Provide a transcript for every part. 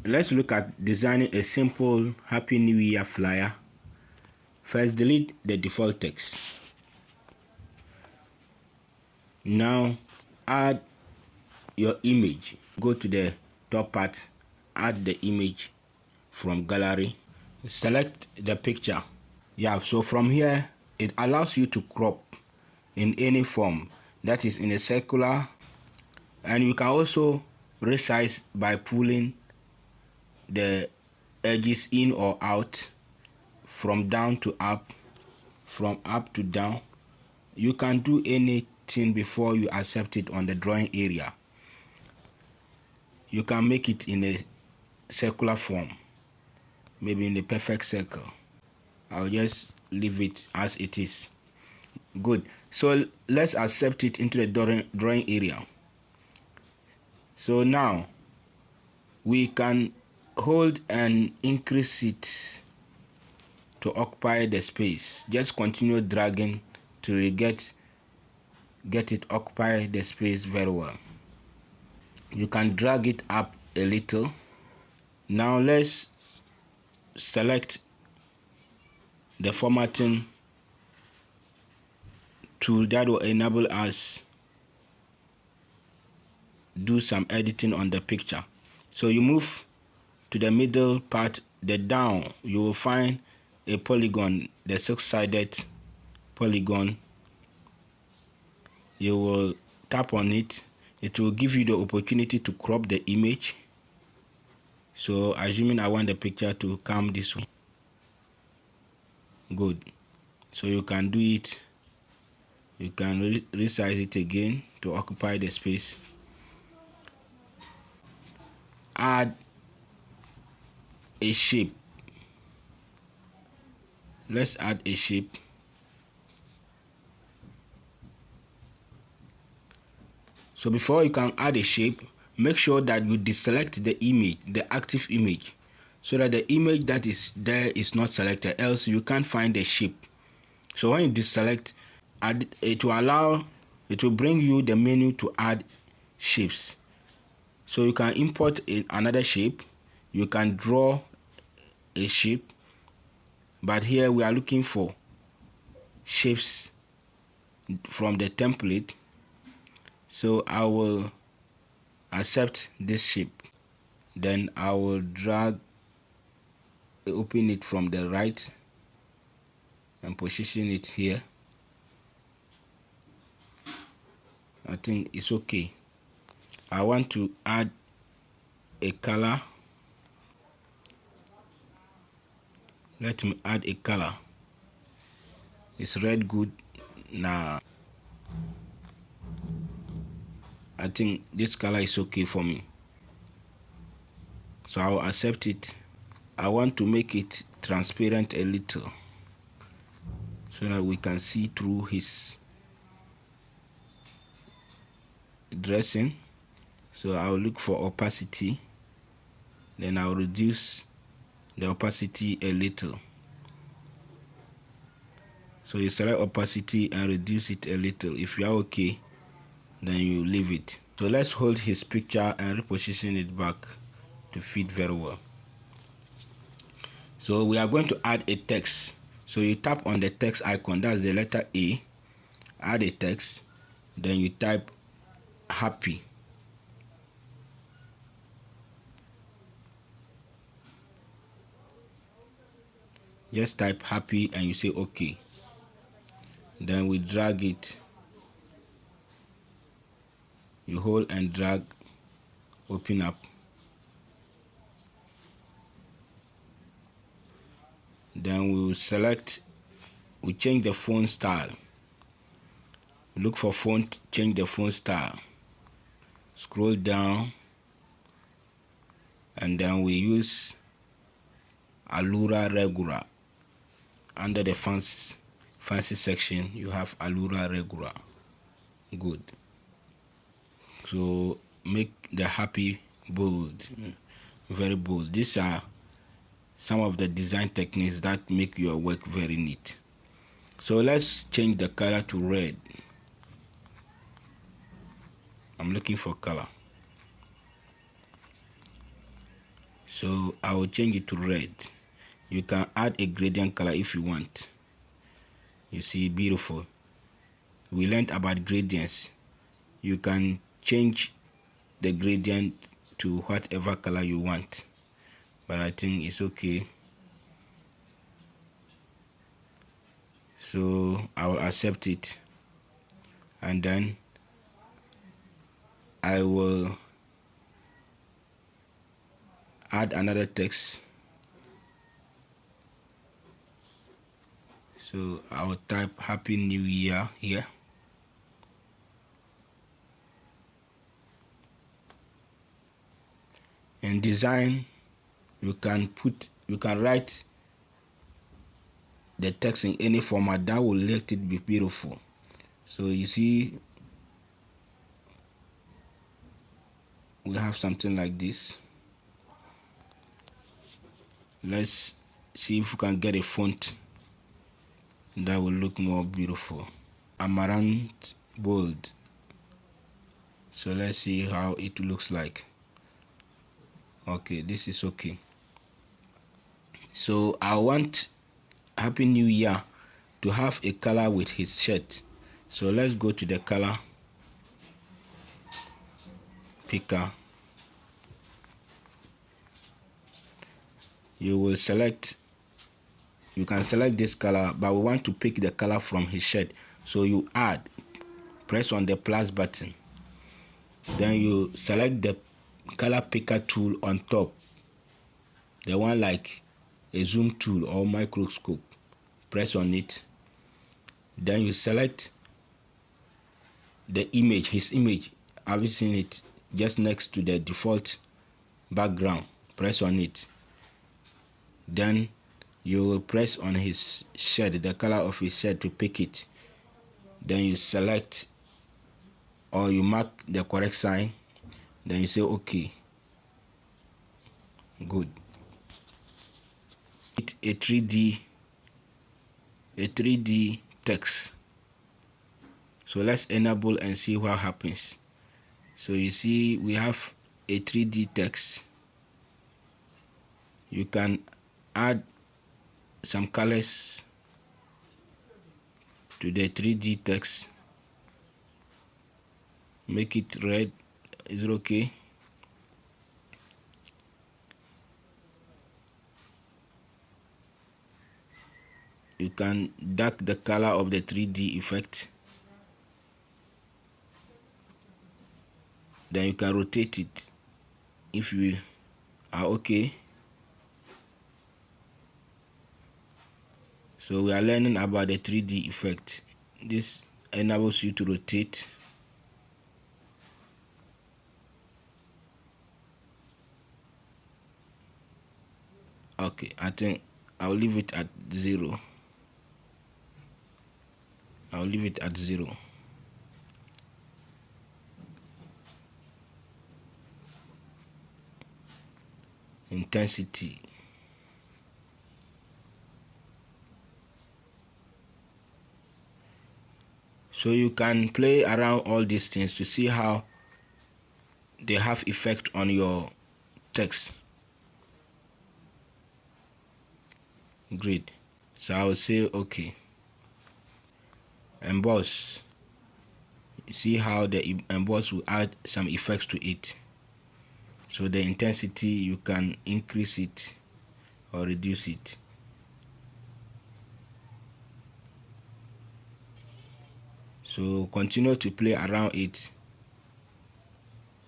let's look at designing a simple Happy New Year flyer. First, delete the default text. Now add your image. Go to the top part, add the image from gallery, select the picture. So from here it allows you to crop in any form, that is in a circular, and you can also resize by pulling the edges in or out, from down to up, from up to down. You can do anything before you accept it on the drawing area. You can make it in a circular form, maybe in a perfect circle. I'll just leave it as it is. Good. So let's accept it into the drawing area. So now we can hold and increase it to occupy the space. Just continue dragging till you get it occupy the space very well. You can drag it up a little. Now let's select the formatting tool that will enable us do some editing on the picture. So you move to the middle part, the down, you will find a polygon, the 6-sided polygon. You will tap on it. It will give you the opportunity to crop the image. So assuming I want the picture to come this way. Good. So you can do it. You can resize it again to occupy the space. Add a shape. Let's add a shape. So before you can add a shape, make sure that you deselect the image, the active image, so that the image that is there is not selected, else you can't find the shape. So when you deselect, it will bring you the menu to add shapes. So you can import another shape, you can draw a shape, but here we are looking for shapes from the template. So I will accept this shape, then I will open it from the right and position it here. I think it's okay. I want to add a color. Let me add a color. Is red good? Now I think this color is okay for me, so I'll accept it. I want to make it transparent a little so that we can see through his dressing. So I'll look for opacity, then I'll reduce the opacity a little. So you select opacity and reduce it a little. If you are okay, then you leave it. So let's hold his picture and reposition it back to fit very well. So we are going to add a text. So you tap on the text icon, that's the letter A, add a text, then you type happy. Just type happy and you say okay. Then we drag it. You hold and drag, open up. Then we will select, we change the font style. Look for font, change the font style. Scroll down, and then we use Allura Regular. Under the fancy section, you have Allura Regular. Good. So make the happy bold, very bold. These are some of the design techniques that make your work very neat. So let's change the color to red. I'm looking for color. So I will change it to red. You can add a gradient color if you want. You see, beautiful. We learned about gradients. You can change the gradient to whatever color you want, but I think it's okay. So I will accept it, and then I will add another text. So I will type Happy New Year here. In design, you can write the text in any format that will let it be beautiful. So you see, we have something like this. Let's see if we can get a font that will look more beautiful. Amaranth bold. So let's see how it looks like. Okay, this is okay. So I want Happy New Year to have a color with his shirt. So let's go to the color picker. You can select this color, but we want to pick the color from his shirt. So you press on the plus button. Then you select the color picker tool on top, the one like a zoom tool or microscope. Press on it. Then you select the image, his image. Have you seen it? Just next to the default background. Press on it. Then you will press on his shirt, the color of his shirt, to pick it. Then you select or you mark the correct sign. Then you say OK. Good. A 3D text. So let's enable and see what happens. So you see we have a 3D text. You can add some colors to the 3D text. Make it red. Is it okay? You can dark the color of the 3D effect. Then you can rotate it if you are okay. So we are learning about the 3D effect. This enables you to rotate. Okay, I think I'll leave it at 0. I'll leave it at 0. Intensity. So you can play around all these things to see how they have effect on your text. Great. So I will say OK. Emboss. You see how the emboss will add some effects to it. So the intensity, you can increase it or reduce it. So continue to play around it,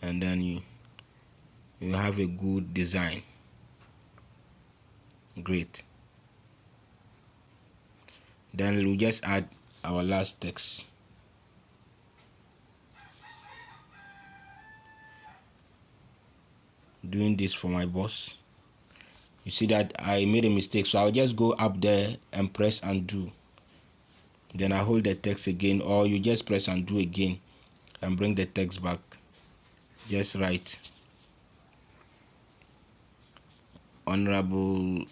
and then you have a good design. Great. Then we'll just add our last text. Doing this for my boss. You see that I made a mistake, so I'll just go up there and press undo. Then I hold the text again, or you just press undo again and bring the text back. Just write Honorable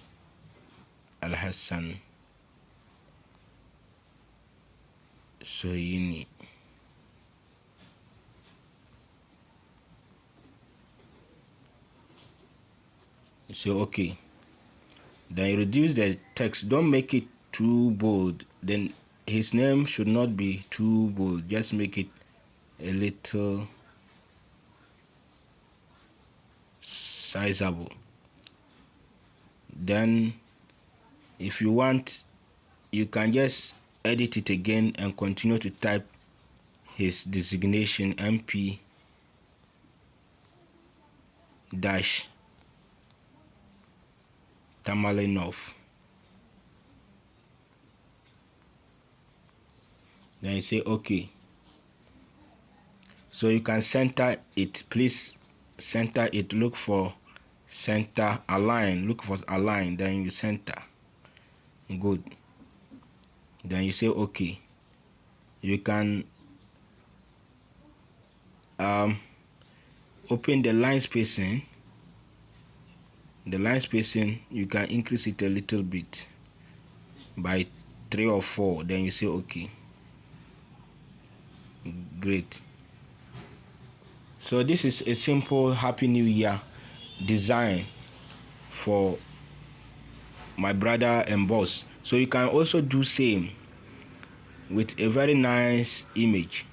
Al-Hassan Soyini. You say okay. Then you reduce the text. Don't make it too bold. Then his name should not be too bold. Just make it a little sizable. Then if you want, you can just edit it again and continue to type his designation MP dash Tamalinov. Then you say okay. So you can center it. Please center it. Look for center, align. Look for align. Then you center. Good. Then you say okay. You can open the line spacing. The line spacing, you can increase it a little bit by 3 or 4. Then you say okay. Great. So this is a simple Happy New Year design for my brother and boss. So you can also do same with a very nice image.